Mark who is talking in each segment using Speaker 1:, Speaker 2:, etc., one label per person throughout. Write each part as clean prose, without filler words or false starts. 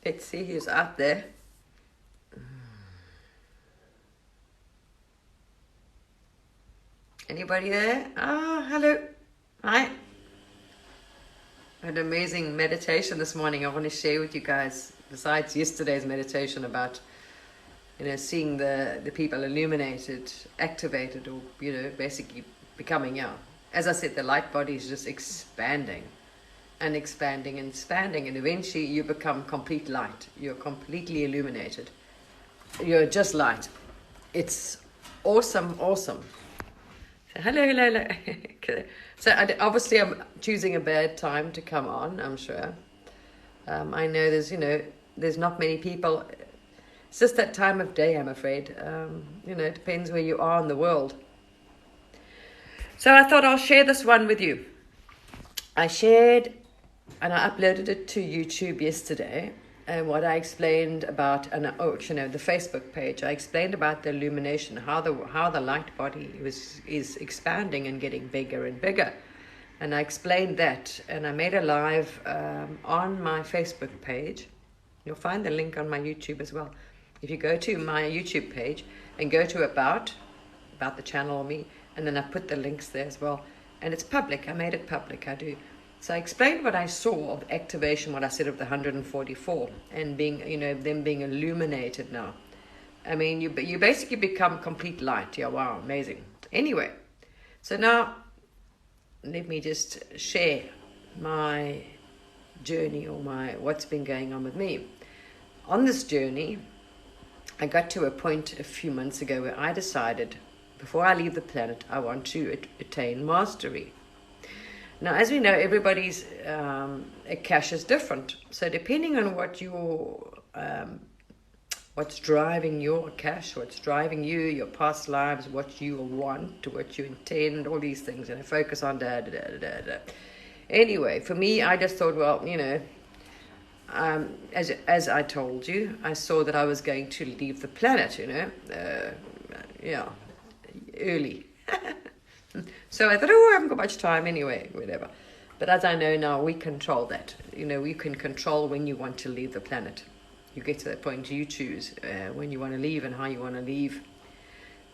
Speaker 1: Let's see who's out there. Anybody there? Ah, hello. Hi. An amazing meditation this morning I want to share with you guys. Besides yesterday's meditation about, seeing the people illuminated, activated, or, basically becoming, as I said, the light body is just expanding and expanding and expanding, and eventually you become complete light. You're completely illuminated. You're just light. It's awesome, awesome. So, hello. So obviously I'm choosing a bad time to come on, I'm sure. I know there's not many people. It's just that time of day, I'm afraid. It depends where you are in the world. So I thought I'll share this one with you. I shared and I uploaded it to YouTube yesterday. And what I explained about, the Facebook page, I explained about the illumination, how the light body is expanding and getting bigger and bigger. And I explained that, and I made a live on my Facebook page. You'll find the link on my YouTube as well. If you go to my YouTube page and go to about the channel or me, and then I put the links there as well. And it's public. I made it public. I do. So I explained what I saw of activation, what I said of the 144, and being, them being illuminated now. I mean, you basically become complete light. Yeah, wow, amazing. Anyway, so now let me just share my journey or what's been going on with me. On this journey, I got to a point a few months ago where I decided, before I leave the planet, I want to attain mastery. Now, as we know, everybody's cash is different. So depending on what what's driving your cash, what's driving you, your past lives, what you want, what you intend, all these things, and I focus on da. Anyway, for me, I just thought, well, as I told you, I saw that I was going to leave the planet, early. So I thought, I haven't got much time anyway, whatever. But as I know now, we control that. We can control when you want to leave the planet. You get to that point, you choose when you want to leave and how you want to leave.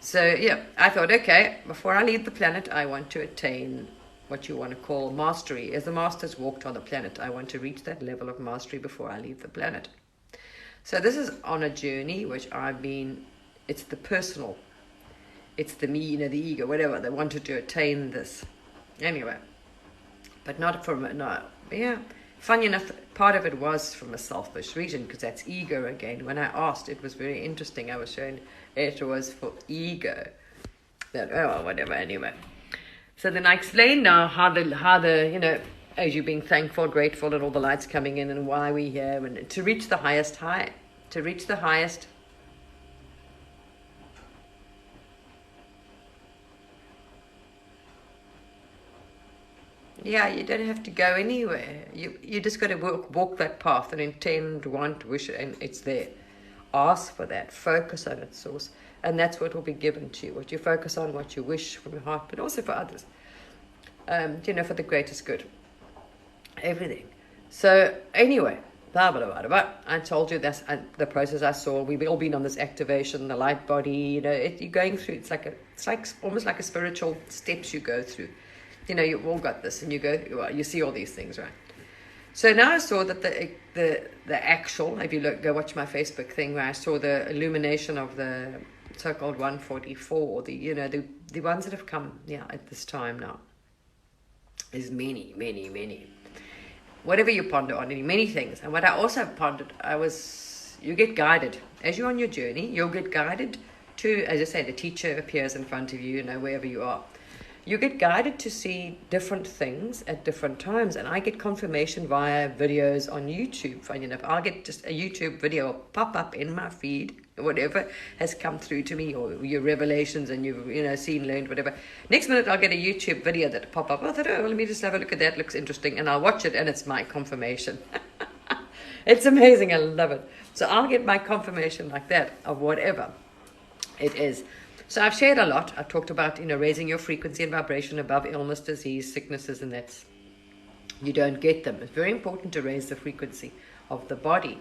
Speaker 1: So, yeah, I thought, okay, before I leave the planet, I want to attain what you want to call mastery. As the masters walked on the planet, I want to reach that level of mastery before I leave the planet. So this is on a journey which it's the personal. It's the me, the ego, whatever. They wanted to attain this. Anyway. But not from, funny enough, part of it was from a selfish reason, because that's ego again. When I asked, it was very interesting. I was showing it was for ego. Whatever, anyway. So then I explained now how the as you being thankful, grateful, and all the lights coming in, and why we're here, and to reach the highest high. To reach the highest. Yeah, you don't have to go anywhere. You just got to walk that path and intend, want, wish, and it's there. Ask for that. Focus on its source. And that's what will be given to you. What you focus on, what you wish from your heart, but also for others. For the greatest good. Everything. So, anyway, blah, blah, blah, blah. I told you that's the process I saw. We've all been on this activation, the light body, you're going through. It's like almost like a spiritual steps you go through. You've all got this, and you see all these things, right? So now I saw that the actual, if you go watch my Facebook thing, where I saw the illumination of the so-called 144, the ones that have come, at this time now, is many, many, many. Whatever you ponder on, many things. And what I also pondered, you get guided. As you're on your journey, you'll get guided to, as I say, the teacher appears in front of you, wherever you are. You get guided to see different things at different times. And I get confirmation via videos on YouTube. Funny enough, I'll get just a YouTube video pop up in my feed, whatever has come through to me, or your revelations, and you've seen, learned, whatever. Next minute, I'll get a YouTube video that pop up. I thought, let me just have a look at that. Looks interesting. And I'll watch it, and it's my confirmation. It's amazing. I love it. So I'll get my confirmation like that of whatever it is. So I've shared a lot. I've talked about, raising your frequency and vibration above illness, disease, sicknesses, and you don't get them. It's very important to raise the frequency of the body.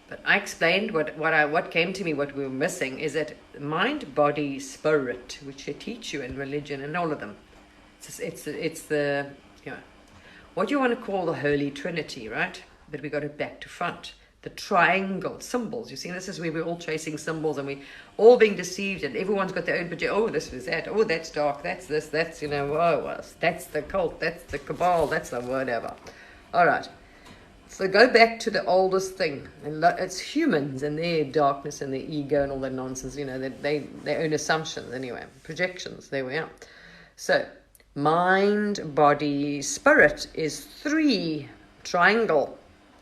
Speaker 1: But I explained what came to me, what we were missing, is that mind, body, spirit, which they teach you in religion and all of them. It's the, you know, what you want to call the Holy Trinity, right? But we got it back to front. The triangle symbols. You see, this is where we're all chasing symbols and we all being deceived, and everyone's got their own projection. Oh, this was that. Oh, that's dark. That's this. That's, you know, oh, that's the cult. That's the cabal. That's the whatever. All right. So go back to the oldest thing, and it's humans and their darkness and their ego and all that nonsense. You know, their own assumptions anyway, projections. There we are. So mind, body, spirit is 3 triangle,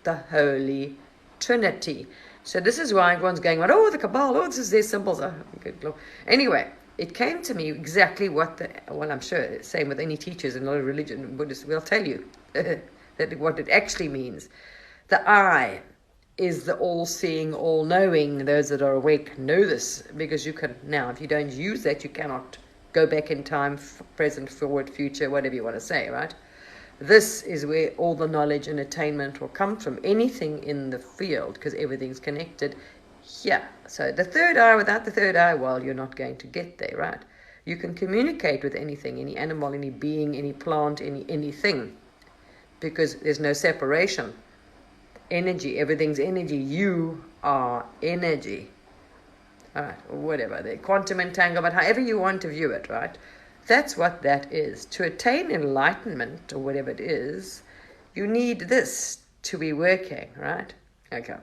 Speaker 1: the Holy Trinity. So this is why everyone's going, oh, the cabal, oh, this is their symbols. Oh, good Lord. Anyway, it came to me exactly what I'm sure, same with any teachers in a lot of religion, Buddhists will tell you. That what it actually means. The I is the all-seeing, all-knowing. Those that are awake know this, because you can now, if you don't use that, you cannot go back in time, present, forward, future, whatever you want to say, right? This is where all the knowledge and attainment will come from, anything in the field, because everything's connected here. So the third eye, without the third eye, well, you're not going to get there, right? You can communicate with anything, any animal, any being, any plant, anything. Because there's no separation. Energy, everything's energy. You are energy. All right, or whatever, the quantum entanglement, however you want to view it, right? That's what that is. To attain enlightenment, or whatever it is, you need this to be working, right? Okay.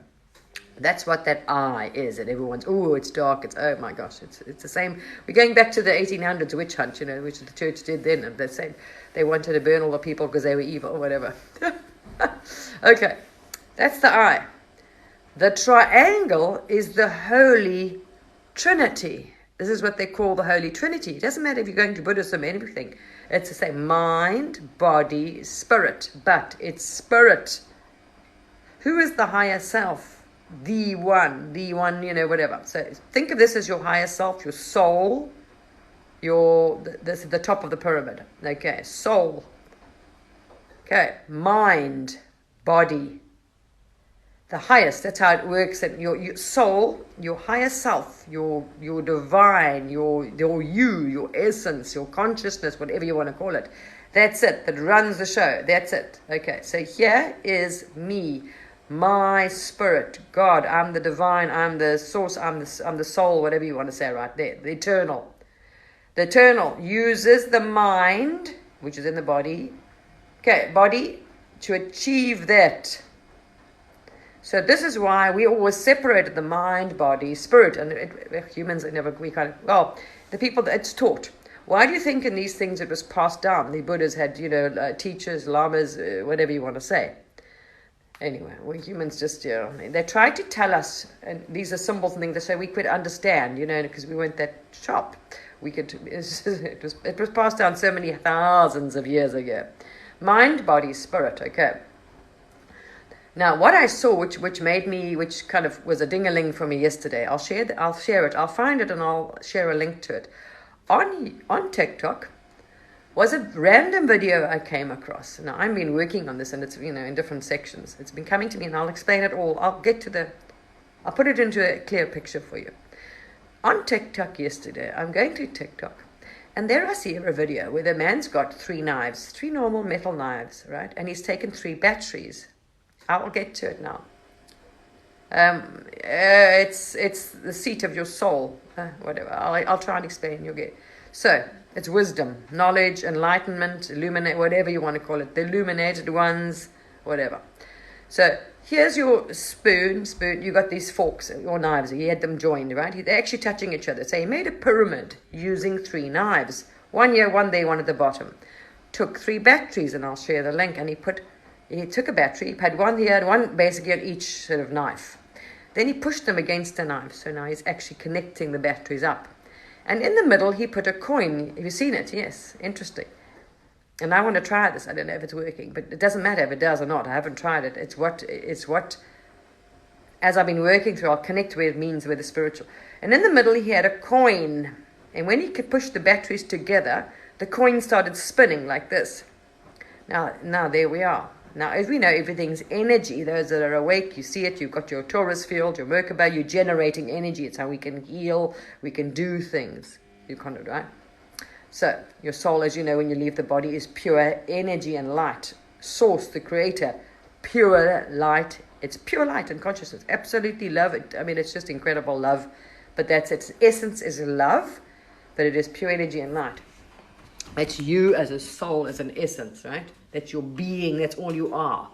Speaker 1: That's what that I is, and everyone's, oh, it's dark, it's, oh my gosh, it's the same. We're going back to the 1800s witch hunt, you know, which the church did then, and they said they wanted to burn all the people because they were evil, or whatever. Okay, that's the I. The triangle is the Holy Trinity. This is what they call the Holy Trinity. It doesn't matter if you're going to Buddhism or anything. It's the same, mind, body, spirit, but it's spirit. Who is the higher self? The one, you know, whatever. So think of this as your higher self, your soul, this is the top of the pyramid. Okay, soul. Okay, mind, body. The highest, that's how it works. And your soul, your higher self, your divine, your you, your essence, your consciousness, whatever you want to call it. That's it, that runs the show. That's it. Okay, so here is me. My spirit, God, I'm the divine, I'm the source, I'm the soul, whatever you want to say right there, the eternal. The eternal uses the mind, which is in the body, body, to achieve that. So this is why we always separated the mind, body, spirit, and humans the people that it's taught. Why do you think in these things it was passed down? The Buddhas had, teachers, lamas, whatever you want to say. Anyway, we humans just, they tried to tell us, and these are symbols and things, so we could understand, because we weren't that sharp. It was passed down so many thousands of years ago. Mind, body, spirit, okay. Now, what I saw, which kind of was a ding-a-ling for me yesterday, I'll share it, I'll find it and I'll share a link to it. On TikTok, was a random video I came across. Now, I've been working on this, and it's, in different sections. It's been coming to me, and I'll explain it all. I'll put it into a clear picture for you. On TikTok yesterday, I'm going to TikTok, and there I see a video where the man's got 3 knives, 3 normal metal knives, right? And he's taken 3 batteries. I'll get to it now. It's the seat of your soul. Whatever. I'll try and explain. You'll get. So, it's wisdom, knowledge, enlightenment, illuminate, whatever you want to call it, the illuminated ones, whatever. So here's your spoon, you got these forks, your knives, he had them joined, right? They're actually touching each other. So he made a pyramid using 3 knives. 1 here, 1 there, 1 at the bottom. Took 3 batteries, and I'll share the link, and he took a battery, he had 1 here, and 1 basically on each sort of knife. Then he pushed them against the knife, so now he's actually connecting the batteries up. And in the middle, he put a coin. Have you seen it? Yes. Interesting. And I want to try this. I don't know if it's working, but it doesn't matter if it does or not. I haven't tried it. It's what, as I've been working through, I'll connect where it means with the spiritual. And in the middle, he had a coin. And when he could push the batteries together, the coin started spinning like this. Now there we are. Now, as we know, everything's energy. Those that are awake, you see it. You've got your Taurus field, your Merkaba. You're generating energy. It's how we can heal. We can do things. You can't do it, right? So, your soul, as you know, when you leave the body, is pure energy and light. Source, the creator, pure light. It's pure light and consciousness. Absolutely love it. I mean, it's just incredible love. But that's its essence is love, but it is pure energy and light. That's you as a soul, as an essence, right? That's your being. That's all you are.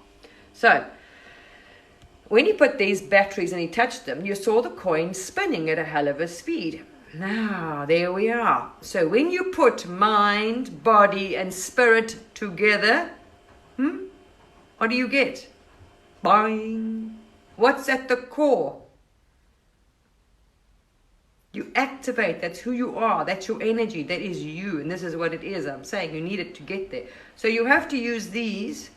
Speaker 1: So, when you put these batteries and you touched them, you saw the coin spinning at a hell of a speed. Now, there we are. So when you put mind, body, and spirit together, what do you get? Boing. What's at the core? You activate. That's who you are. That's your energy. That is you. And this is what it is. I'm saying you need it to get there. So you have to use these.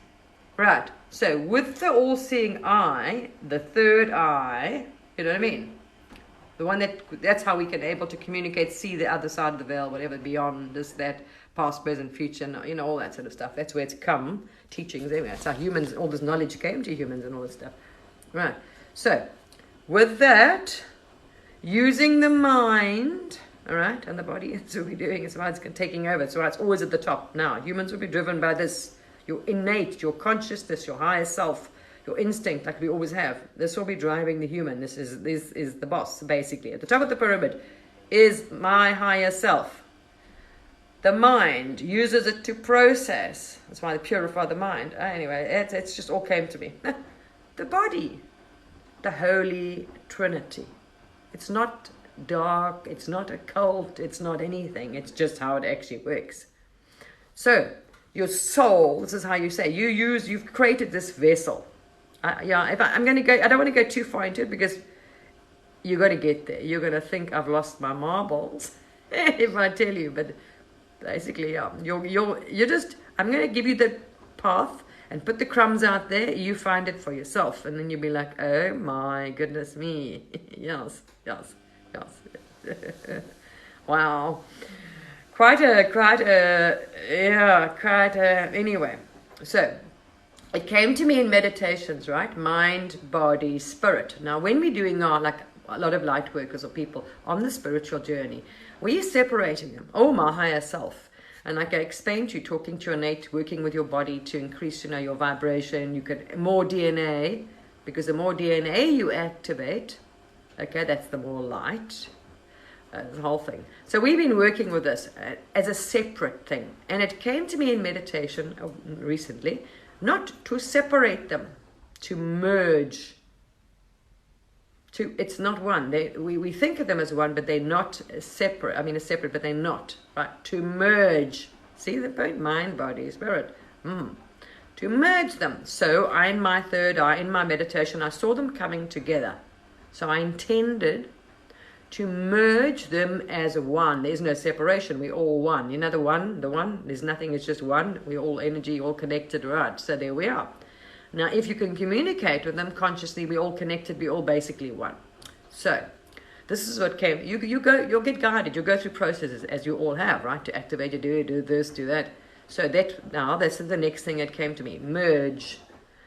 Speaker 1: Right. So with the all-seeing eye, the third eye, you know what I mean? The one that's how we can able to communicate, see the other side of the veil, whatever, beyond this, that, past, present, future, you know, all that sort of stuff. That's where it's come, teachings, anyway. That's how humans, all this knowledge came to humans and all this stuff. Right. So, with that, using the mind, all right, and the body, that's what we're doing. It's why it's taking over. It's why it's always at the top. Now, humans will be driven by this, your innate, your consciousness, your higher self, your instinct, like we always have. This will be driving the human. This is the boss, basically. At the top of the pyramid is my higher self. The mind uses it to process. That's why they purify the mind. Anyway, it's just all came to me. The body, the Holy Trinity. It's not dark. It's not a cult. It's not anything. It's just how it actually works. So, your soul, this is how you say, you've created this vessel. I'm going to go, I don't want to go too far into it because you're going to get there. You're going to think I've lost my marbles if I tell you. But basically, you're just, I'm going to give you the path and put the crumbs out there. You find it for yourself. And then you'll be like, oh my goodness me. Yes. Wow. Anyway. So, it came to me in meditations, right? Mind, body, spirit. Now, when we're doing our, like a lot of light workers or people on the spiritual journey, we're separating them. Oh, my higher self. And like I explained to you, talking to your innate, working with your body to increase, your vibration. You get more DNA, because the more DNA you activate, okay, that's the more light. The whole thing. So we've been working with this as a separate thing. And it came to me in meditation recently, not to separate them, to merge. It's not one. We think of them as one, but they're not separate. I mean, it's separate, but they're not. Right? To merge. See the point? Mind, body, spirit. To merge them. So in my third eye, in my meditation, I saw them coming together. So I intended to merge them as one. There's no separation. We're all one. You know the one? There's nothing. It's just one. We're all energy, all connected, right? So there we are. Now, if you can communicate with them consciously, we're all connected. We're all basically one. So this is what came. You'll get guided. You'll go through processes, as you all have, right? To activate, you do this, do that. So this is the next thing that came to me. Merge.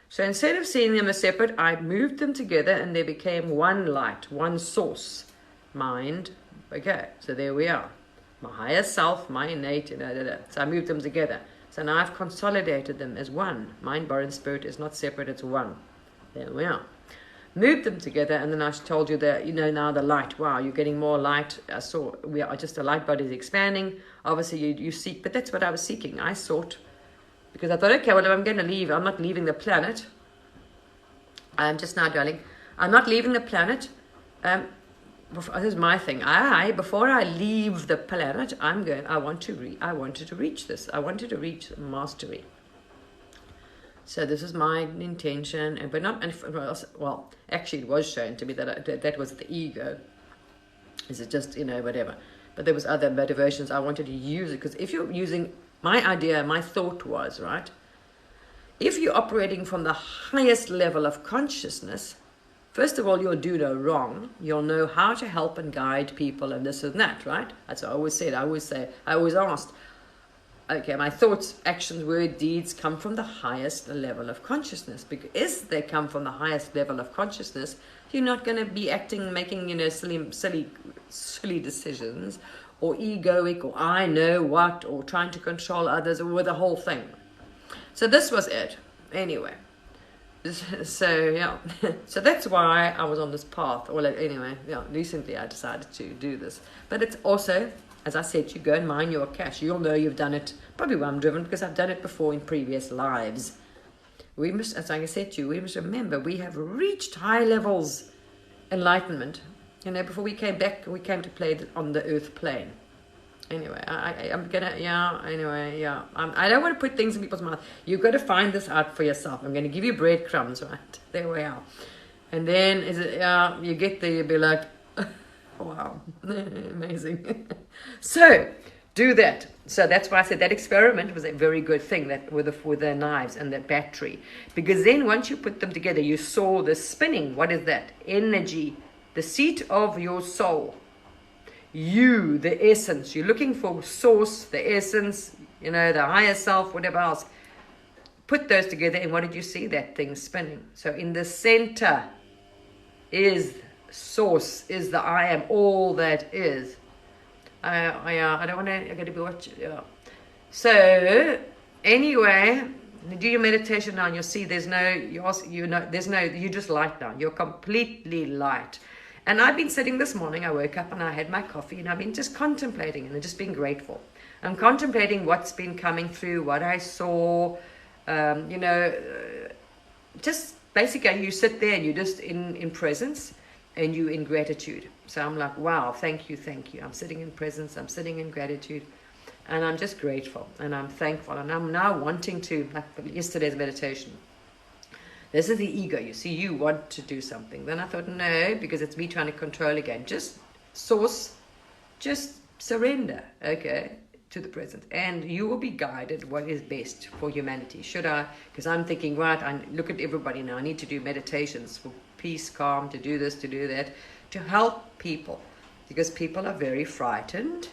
Speaker 1: So instead of seeing them as separate, I moved them together and they became one light, one source. Mind, okay, so there we are. My higher self, my innate, So I moved them together. So now I've consolidated them as one. Mind, body, and spirit is not separate, it's one. There we are. Moved them together, and then I told you that, now the light. Wow, you're getting more light. I saw, the light body is expanding. Obviously, you seek, but that's what I was seeking. I sought, because I thought, okay, well, if I'm going to leave, I'm not leaving the planet. I'm just now, darling, I'm not leaving the planet. This is my thing. Before I leave the planet, I wanted to reach this. I wanted to reach mastery. So this is my intention, but not. Well, actually, it was shown to me that was the ego. Is it just whatever? But there was other motivations. I wanted to use it because if you're using my idea, my thought was right. If you're operating from the highest level of consciousness. First of all, you'll do no wrong. You'll know how to help and guide people and this and that, right? That's what I always said. I always asked, okay, my thoughts, actions, word, deeds come from the highest level of consciousness. Because they come from the highest level of consciousness, you're not going to be acting, making, silly decisions, or egoic, or I know what, or trying to control others, or the whole thing. So this was it. Anyway. So yeah, so that's why I was on this path. Or anyway, yeah, recently I decided to do this. But it's also, as I said, you go and mine your cash. You'll know you've done it. Probably why I'm driven, because I've done it before in previous lives. We must, as I said to you, we must remember we have reached high levels enlightenment. Before we came back, we came to play on the earth plane. Anyway, I'm gonna, yeah, anyway, yeah. I don't want to put things in people's mouth. You've got to find this out for yourself. I'm going to give you breadcrumbs, right? There we are. And then, you get there, you'll be like, wow, amazing. So, do that. So that's why I said that experiment was a very good thing, that with the knives and the battery. Because then once you put them together, you saw the spinning. What is that? Energy. The seat of your soul. You, the essence. You're looking for source, the essence, the higher self, whatever else. Put those together, and what did you see? That thing spinning. So in the center is source, is the I am, all that is. I don't want to, I got to be watching. Yeah. So anyway, do your meditation now, and you'll see there's no, you're just light now. You're completely light. And I've been sitting this morning, I woke up and I had my coffee, and I've been just contemplating and just being grateful. I'm contemplating what's been coming through, what I saw, just basically you sit there and you're just in presence and you in gratitude. So I'm like, wow, thank you. I'm sitting in presence, I'm sitting in gratitude, and I'm just grateful and I'm thankful. And I'm now wanting to, like yesterday's meditation, this is the ego. You see, you want to do something. Then I thought, no, because it's me trying to control again. Just source, just surrender, okay, to the present. And you will be guided what is best for humanity. Should I? Because I'm thinking, right, I look at everybody now. I need to do meditations for peace, calm, to do this, to do that, to help people. Because people are very frightened.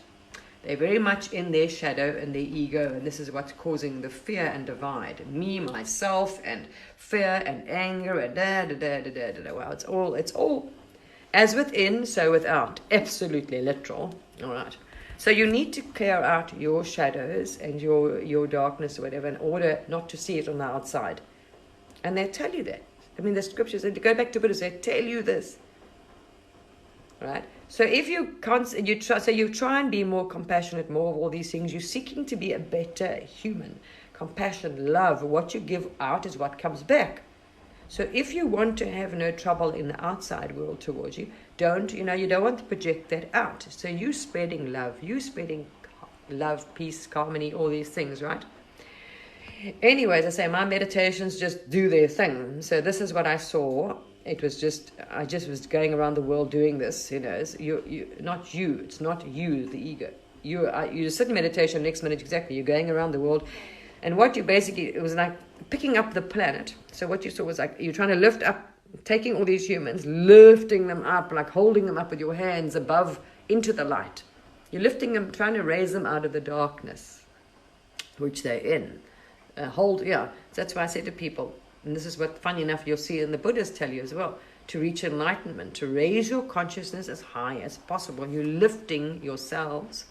Speaker 1: They're very much in their shadow and their ego, and this is what's causing the fear and divide. Me, myself, and fear and anger, and da. Wow, it's all as within, so without. Absolutely literal. All right. So you need to clear out your shadows and your darkness or whatever in order not to see it on the outside. And they tell you that. I mean, the scriptures, they go back to Buddha, they tell you this. Right? So if you try and be more compassionate, more of all these things, you're seeking to be a better human. Compassion, love, what you give out is what comes back. So if you want to have no trouble in the outside world towards you, you don't want to project that out. So you spreading love, peace, harmony, all these things, right? Anyways, I say my meditations just do their thing. So this is what I saw. I just was going around the world doing this, it's not you, the ego. You sit in meditation, next minute, exactly, you're going around the world. And what you basically, it was like picking up the planet. So what you saw was like, you're trying to lift up, taking all these humans, lifting them up, like holding them up with your hands above into the light. You're lifting them, trying to raise them out of the darkness, which they're in. So that's why I say to people, and this is what, funny enough, you'll see in the Buddhists tell you as well, to reach enlightenment, to raise your consciousness as high as possible. You're lifting yourselves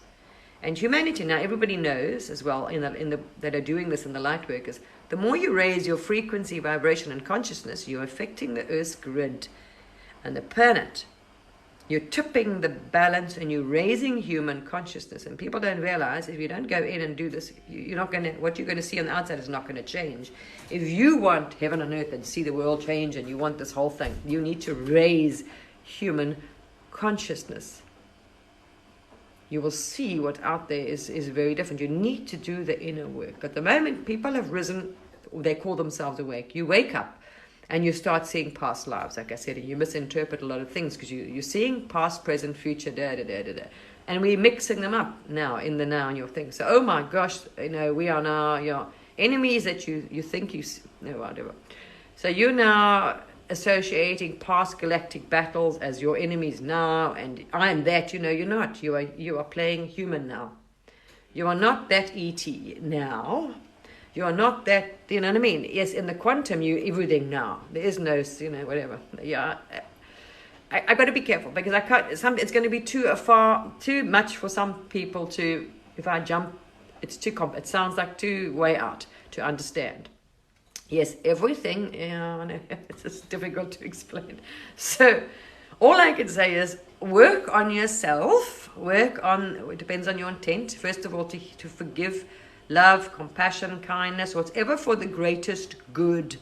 Speaker 1: and humanity. Now, everybody knows as well that are doing this in the light workers, the more you raise your frequency, vibration, and consciousness, you're affecting the Earth's grid and the planet. You're tipping the balance and you're raising human consciousness. And people don't realize if you don't go in and do this, what you're going to see on the outside is not going to change. If you want heaven on earth and see the world change and you want this whole thing, you need to raise human consciousness. You will see what out there is very different. You need to do the inner work. At the moment, people have risen, they call themselves awake. You wake up. And you start seeing past lives, like I said, and you misinterpret a lot of things because you're seeing past, present, future, and we're mixing them up now in your thing. So, oh my gosh, we are now your enemies that you think whatever. So you're now associating past galactic battles as your enemies now, and I am that. You're not. You are playing human now. You are not that ET now. You are not that, you know what I mean? Yes, in the quantum, you're everything now. There is no, you know, whatever. Yeah, I got to be careful because I can't. It's going to be too much for some people to. If I jump, it's too it sounds like too way out to understand. Yes, everything. Yeah, I know, it's just difficult to explain. So, all I can say is work on yourself. It depends on your intent. First of all, to forgive, love, compassion, kindness, whatever for the greatest good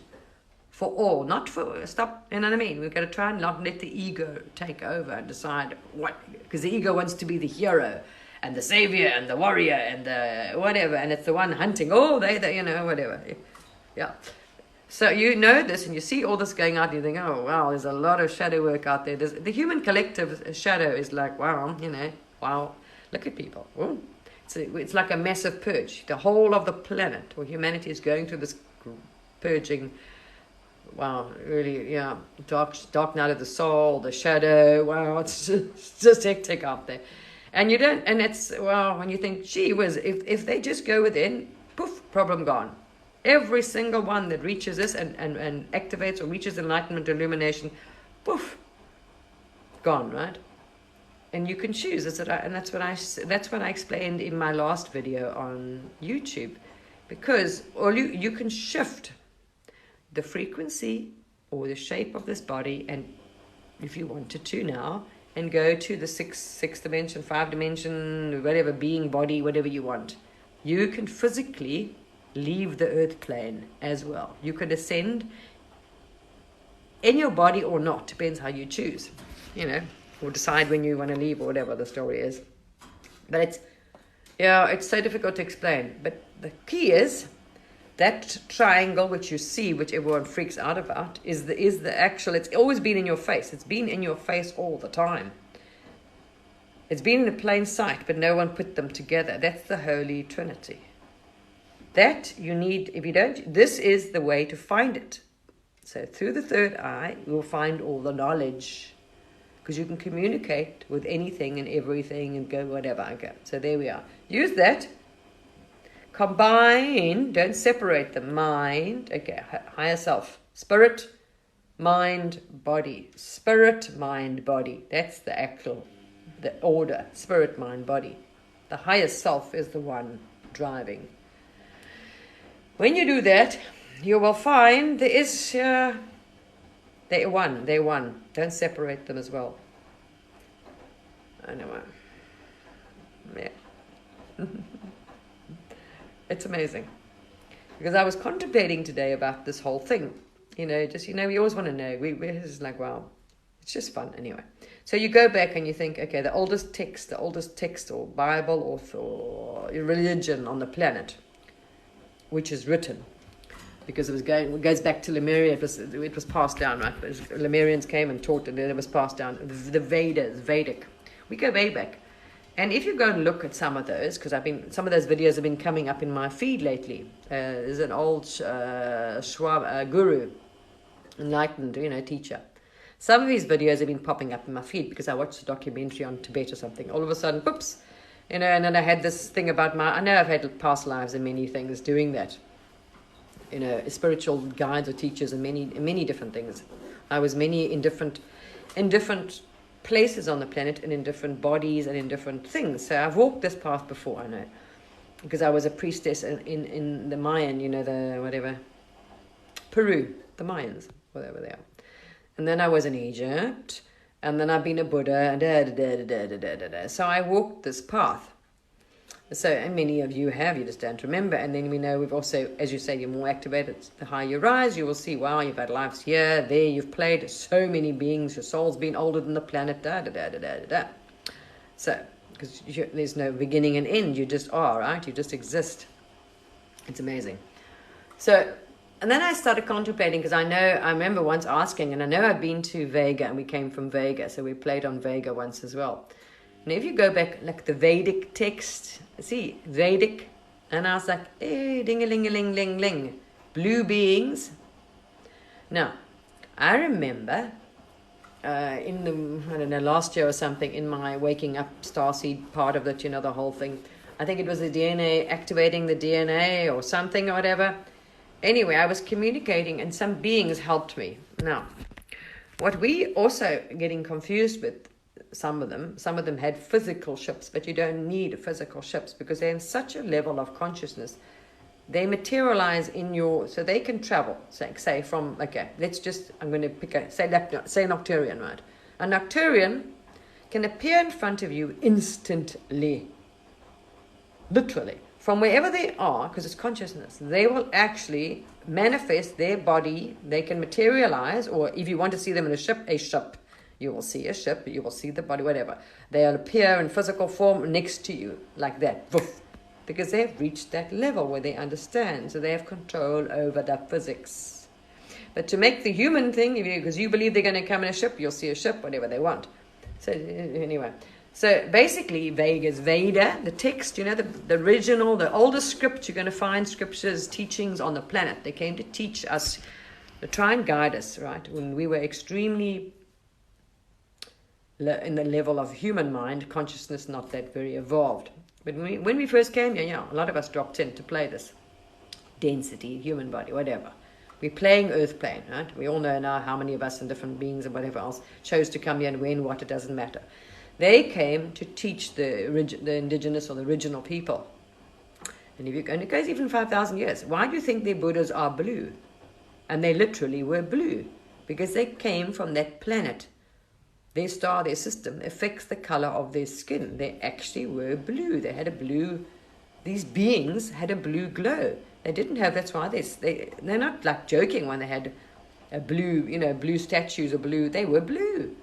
Speaker 1: for all. Not for, stop, you know what I mean? We've got to try and not let the ego take over and decide what, because the ego wants to be the hero and the savior and the warrior and the whatever, and it's the one hunting. Oh, they you know, whatever. Yeah. So you know this and you see all this going out and you think, oh, wow, there's a lot of shadow work out there. The human collective shadow is like, wow, you know, wow, look at people. Ooh. It's like a massive purge. The whole of the planet or humanity is going through this purging. Wow, really, yeah, dark night of the soul, the shadow. Wow, it's just hectic out there. And you don't, and it's, well, when you think, gee whiz, if they just go within, poof, problem gone. Every single one that reaches this and activates or reaches enlightenment, illumination, poof, gone, right? And you can choose. That's what I explained in my last video on YouTube, because you can shift the frequency or the shape of this body, and if you wanted to now, and go to the sixth dimension, 5 dimension, whatever being body, whatever you want. You can physically leave the earth plane as well. You could ascend in your body or not, depends how you choose, you know, or decide when you want to leave or whatever the story is. But it's so difficult to explain. But the key is that triangle which you see, which everyone freaks out about, is the actual, it's always been in your face. It's been in your face all the time. It's been in the plain sight, but no one put them together. That's the Holy Trinity. That you need, if you don't, this is the way to find it. So through the third eye, you'll find all the knowledge, because you can communicate with anything and everything and go whatever. Okay, so there we are. Use that. Combine, don't separate the mind. Okay, higher self. Spirit, mind, body. Spirit, mind, body. That's the order. Spirit, mind, body. The higher self is the one driving. When you do that, you will find there is, they're one. Don't separate them as well. Anyway, yeah. It's amazing. Because I was contemplating today about this whole thing. You know, we always want to know. We're just like, wow, it's just fun anyway. So you go back and you think, okay, the oldest text or Bible or religion on the planet, which is written, because it goes back to Lemuria. It was passed down, right? Lemurians came and taught, and then it was passed down. The Vedas, Vedic. We go way back. And if you go and look at some of those, because some of those videos have been coming up in my feed lately. There's an old guru, enlightened, teacher. Some of these videos have been popping up in my feed because I watched a documentary on Tibet or something. All of a sudden, whoops, and then I had this thing about I know I've had past lives and many things doing that. Spiritual guides or teachers and many different things. I was in different places on the planet and in different bodies and in different things. So I've walked this path before, I know, because I was a priestess in the Mayan, the whatever, Peru, the Mayans, whatever they are. And then I was in Egypt, and then I've been a Buddha, and So I walked this path. So, and many of you have, you just don't remember. And then we know we've also, as you say, you're more activated. The higher you rise, you will see, wow, you've had lives here, there, you've played so many beings, your soul's been older than the planet, So, because there's no beginning and end, you just are, right? You just exist. It's amazing. So, and then I started contemplating, because I remember once asking, and I know I've been to Vega, and we came from Vega, so we played on Vega once as well. And if you go back, like the Vedic text, see, Vedic, and I was like, hey, ding-a-ling-a-ling-ling-ling, blue beings. Now, I remember last year or something, in my waking up starseed part of it, the whole thing, I think it was the DNA, activating the DNA or something or whatever. Anyway, I was communicating and some beings helped me. Now, what we also getting confused with, some of them had physical ships, but you don't need physical ships because they're in such a level of consciousness. They materialize in your, so they can travel, say from, okay, let's just, I'm going to pick a, say Nocturian, right? A Nocturian can appear in front of you instantly, literally, from wherever they are, because it's consciousness. They will actually manifest their body. They can materialize, or if you want to see them in a ship, you will see a ship, you will see the body, whatever. They'll appear in physical form next to you, like that, because they've reached that level where they understand, so they have control over the physics. But to make the human thing, because you believe they're going to come in a ship, you'll see a ship, whatever they want. So anyway, so basically Vega's Veda, the text, the original, the oldest script, you're going to find scriptures, teachings on the planet. They came to teach us, to try and guide us, right? When we were extremely in the level of human mind, consciousness not that very evolved. But when we first came here, a lot of us dropped in to play this density, human body, whatever. We're playing earth plane, right? We all know now how many of us and different beings and whatever else chose to come here and when, what, it doesn't matter. They came to teach the indigenous or the original people. And if you go, and it goes even 5,000 years. Why do you think their Buddhas are blue? And they literally were blue because they came from that planet. Their star, their system affects the color of their skin. They actually were blue. They had a blue, these beings had a blue glow. They didn't have, that's why they're not like joking when they had a blue, blue statues or blue. They were blue.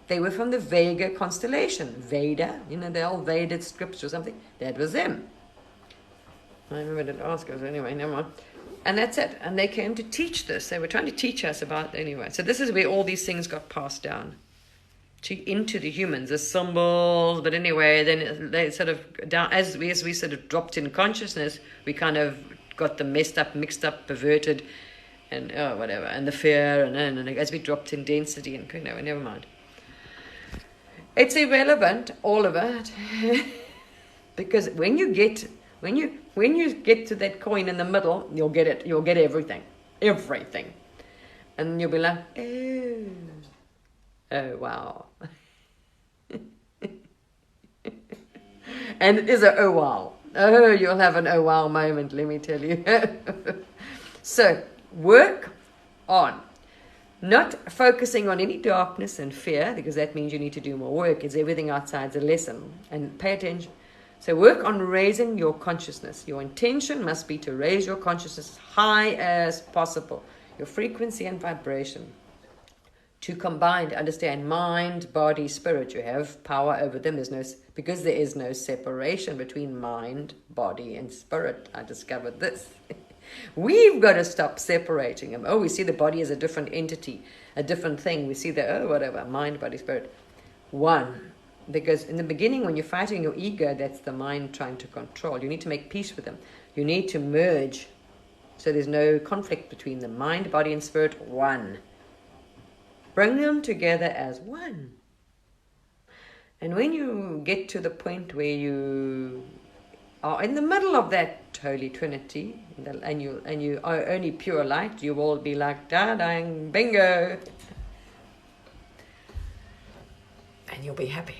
Speaker 1: They were from the Vega constellation. Veda, the old Vedic scripts or something. That was them. I remember that ask us anyway, never mind. And that's it. And they came to teach this. They were trying to teach us about, anyway. So this is where all these things got passed down into the humans, as symbols. But anyway, then they sort of, down as we sort of dropped in consciousness, we kind of got them mixed up, perverted, and whatever, and the fear, and as we dropped in density, and never mind. It's irrelevant, all of it, because when you get to that coin in the middle, you'll get it. You'll get everything, and you'll be like, oh wow, and it is a oh wow. Oh, you'll have an oh wow moment, let me tell you. So, work on not focusing on any darkness and fear, because that means you need to do more work. It's everything outside's a lesson. And pay attention. So work on raising your consciousness. Your intention must be to raise your consciousness as high as possible. Your frequency and vibration. To combine, to understand mind, body, spirit. You have power over them. Because there is no separation between mind, body, and spirit. I discovered this. We've got to stop separating them. Oh, we see the body as a different entity, a different thing. We see whatever, mind, body, spirit. One. Because in the beginning, when you're fighting your ego, that's the mind trying to control. You need to make peace with them. You need to merge. So there's no conflict between the mind, body, and spirit. One. Bring them together as one. And when you get to the point where you are in the middle of that Holy Trinity, and you are only pure light, you will be like, da-dang, bingo. And you'll be happy.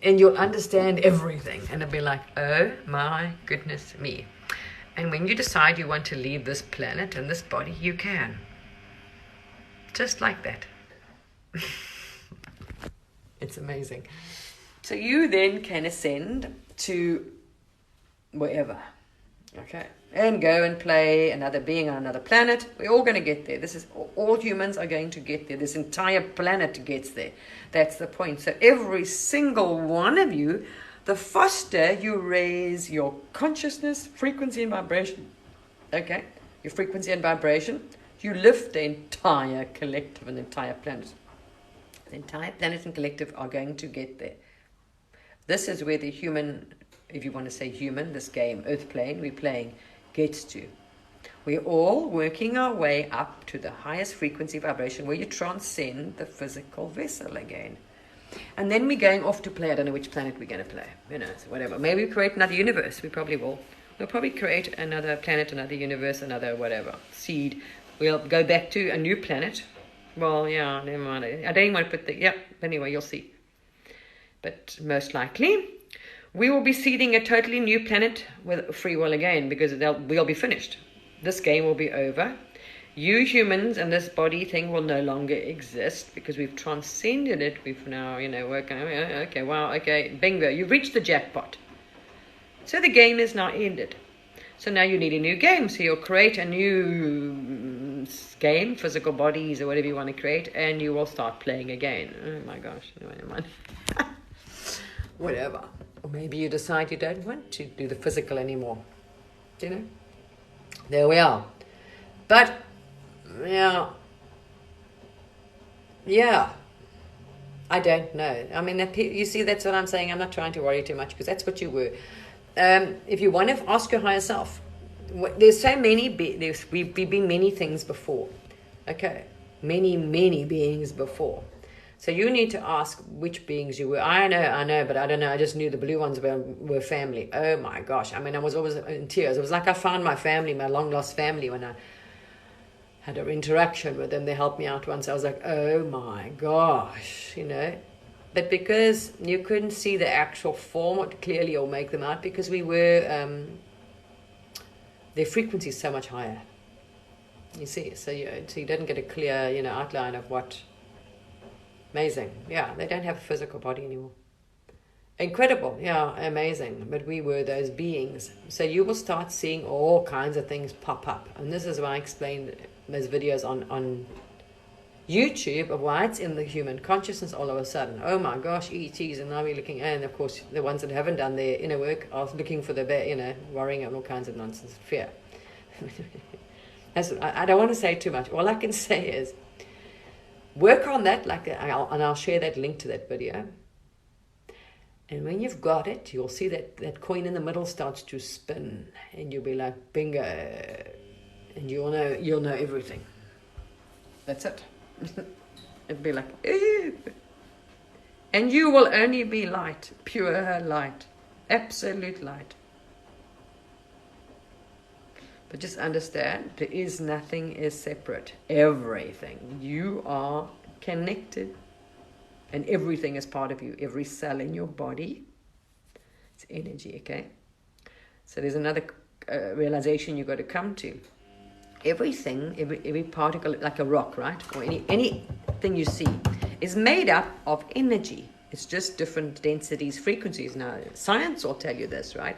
Speaker 1: And you'll understand everything. And it'll be like, oh my goodness me. And when you decide you want to leave this planet and this body, you can. Just like that. It's amazing. So you then can ascend to wherever, okay, and go and play another being on another planet. We're all going to get there. This is all humans are going to get there. This entire planet gets there. That's the point. So every single one of you, the faster you raise your consciousness, frequency and vibration, okay, your frequency and vibration, you lift the entire collective and the entire planet. The entire planet and collective are going to get there. This is where the human, if you want to say human, this game, Earth Plane, we're playing, gets to. We're all working our way up to the highest frequency vibration where you transcend the physical vessel again. And then we're going off to play. I don't know which planet we're going to play. So whatever. Maybe we create another universe. We probably will. We'll probably create another planet, another universe, another whatever. Seed. We'll go back to a new planet. Well, yeah, never mind. I don't even want to put anyway, you'll see. But most likely, we will be seeding a totally new planet with free will again, because we'll be finished. This game will be over. You humans and this body thing will no longer exist, because we've transcended it. We've now, working. Okay, wow, okay, bingo. You've reached the jackpot. So the game is now ended. So now you need a new game. So you'll create a new game, physical bodies or whatever you want to create, and you will start playing again. Oh my gosh, never mind. Whatever. Or maybe you decide you don't want to do the physical anymore. There we are. But, yeah, I don't know. I mean, you see, that's what I'm saying. I'm not trying to worry too much, because that's what you were. If you want to ask your higher self, there's so many, we've been many things before. Okay, many beings before. So you need to ask which beings you were. I know, but I don't know. I just knew the blue ones were family. Oh my gosh. I mean, I was always in tears. It was like I found my family, my long lost family, when I had an interaction with them. They helped me out once. I was like, oh my gosh, But because you couldn't see the actual form clearly or make them out, because we were, their frequency is so much higher. You see, so you didn't get a clear, outline of what. Amazing. Yeah, they don't have a physical body anymore. Incredible. Yeah, amazing. But we were those beings. So you will start seeing all kinds of things pop up. And this is why I explained those videos on YouTube of why it's in the human consciousness all of a sudden. Oh my gosh, ETs, and now we're looking, and of course the ones that haven't done their inner work are looking for the, worrying about all kinds of nonsense, fear. I don't want to say too much. All I can say is, work on that, and I'll share that link to that video. And when you've got it, you'll see that coin in the middle starts to spin, and you'll be like, bingo, and you'll know everything. That's it. It'll be like, ew. And you will only be light, pure light, absolute light. But just understand, nothing is separate. Everything. You are connected, and everything is part of you. Every cell in your body, it's energy, okay? So there's another realization you've got to come to. Everything, every particle, like a rock, right? Or anything you see, is made up of energy. It's just different densities, frequencies. Now, science will tell you this, right?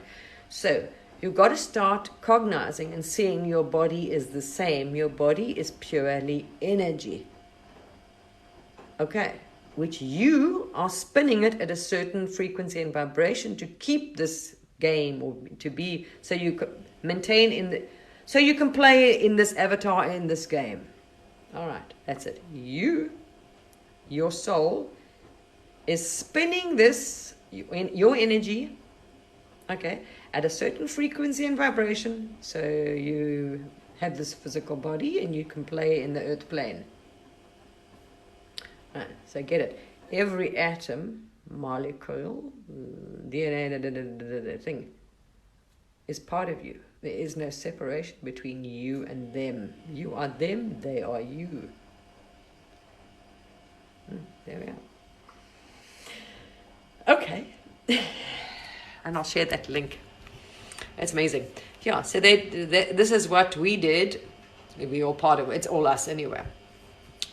Speaker 1: So you've got to start cognizing and seeing your body is the same. Your body is purely energy. Okay? Which you are spinning it at a certain frequency and vibration to keep this game, or to be, so you can maintain so you can play in this avatar in this game. All right, that's it. Your soul is spinning this, your energy, okay, at a certain frequency and vibration, so you have this physical body and you can play in the earth plane. So get it. Every atom, molecule, DNA, the thing, is part of you. There is no separation between you and them. You are them, they are you. There we are. Okay. And I'll share that link. It's amazing. Yeah, so this is what we did. We all part of it. It's all us anyway.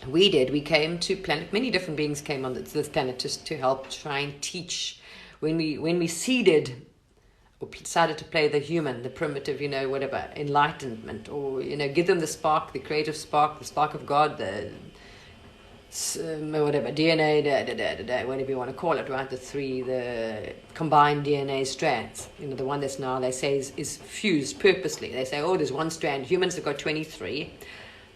Speaker 1: We came to planet, many different beings came on this planet just to help try and teach. When we seeded or decided to play the human, the primitive, whatever, enlightenment, or, give them the spark, the creative spark, the spark of God, the whatever, DNA, whatever you want to call it, right? The combined DNA strands, the one that's now, they say, is fused purposely. They say, there's one strand. Humans have got 23.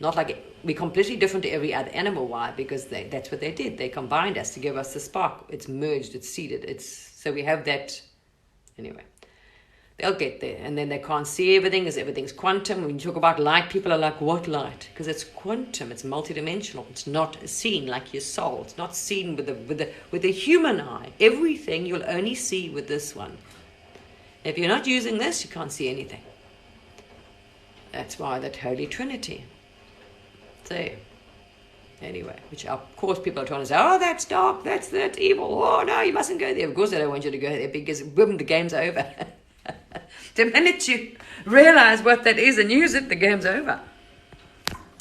Speaker 1: Not like we're completely different to every other animal. Why? Because that's what they did. They combined us to give us the spark. It's merged, it's seeded. So we have that. Anyway, They'll get there, and then they can't see everything because everything's quantum. When you talk about light, people are like, what light? Because it's quantum, it's multidimensional. It's not seen like your soul. It's not seen with the human eye. Everything you'll only see with this one. If you're not using this, you can't see anything. That's why that Holy Trinity. So, anyway, which of course people are trying to say, oh, that's dark, that's evil. Oh, no, you mustn't go there. Of course they don't want you to go there because boom, the game's over. The minute you realize what that is and use it, the game's over.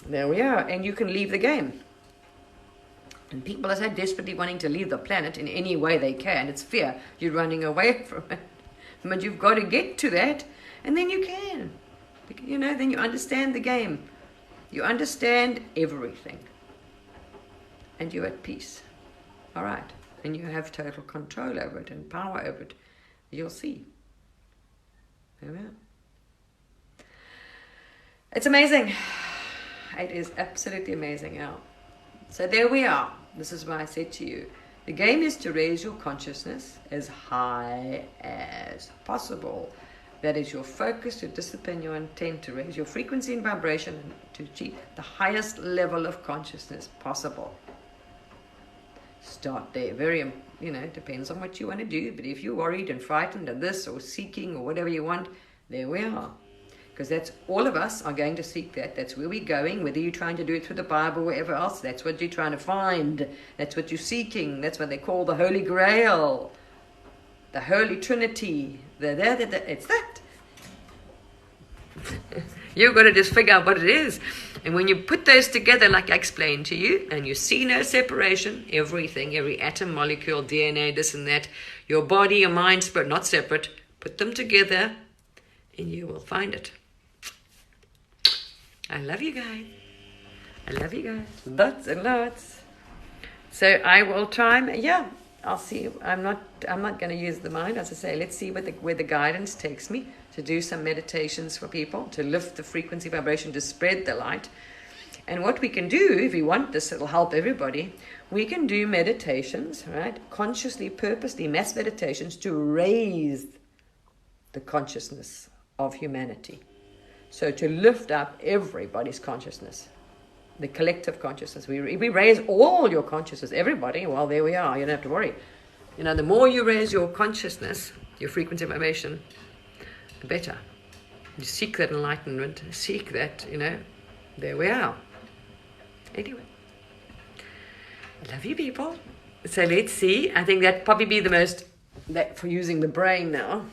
Speaker 1: There we are, and you can leave the game. And people are so desperately wanting to leave the planet in any way they can. It's fear. You're running away from it. But you've got to get to that, and then you can. You know, then you understand the game. You understand everything. And you're at peace. All right. And you have total control over it and power over it. You'll see. There we are. It's amazing. It is absolutely amazing. Yeah. So there we are. This is why I said to you, the game is to raise your consciousness as high as possible. That is your focus, to discipline your intent, to raise your frequency and vibration, and to achieve the highest level of consciousness possible. Start there. Very, depends on what you want to do. But if you're worried and frightened of this or seeking or whatever you want, there we are. Because that's all of us are going to seek that. That's where we're going. Whether you're trying to do it through the Bible or whatever else, that's what you're trying to find. That's what you're seeking. That's what they call the Holy Grail, the Holy Trinity. It's that. You've got to just figure out what it is. And when you put those together, like I explained to you, and you see no separation, everything, every atom, molecule, DNA, this and that, your body, your mind, spirit, not separate, put them together, and you will find it. I love you guys. I love you guys. Lots and lots. So I will try. I'll see. I'm not going to use the mind. As I say, let's see where the guidance takes me to do some meditations for people, to lift the frequency vibration, to spread the light. And what we can do, if we want this, it'll help everybody. We can do meditations, right? Consciously, purposely, mass meditations to raise the consciousness of humanity. So to lift up everybody's consciousness, the collective consciousness. If we raise all your consciousness, everybody, well, there we are. You don't have to worry. The more you raise your consciousness, your frequency vibration, the better. You seek that enlightenment, seek that, there we are. Anyway, I love you people. So let's see. I think that'd probably be for using the brain now,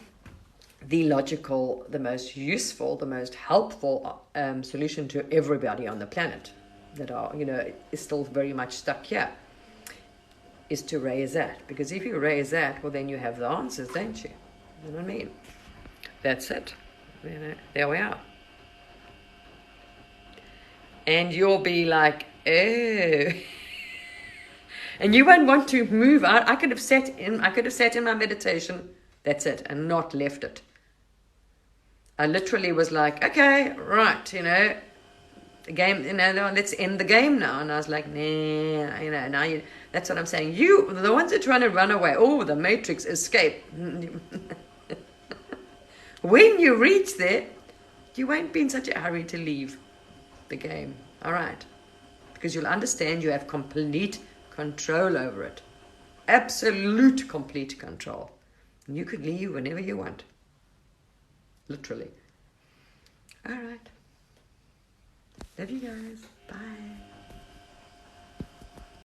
Speaker 1: the logical, the most useful, the most helpful solution to everybody on the planet that is still very much stuck here, is to raise that. Because if you raise that, well, then you have the answers, don't you? You know what I mean? That's it. There we are. And you'll be like, oh. And you won't want to move out. I could have sat in my meditation, that's it, and not left it. I literally was like, okay, right, the game, let's end the game now. And I was like, nah, now that's what I'm saying. The ones that are trying to run away, the Matrix, escape. When you reach there, you won't be in such a hurry to leave the game. All right. Because you'll understand you have complete control over it. Absolute complete control. And you could leave whenever you want. Literally. All right. Love you guys. Bye.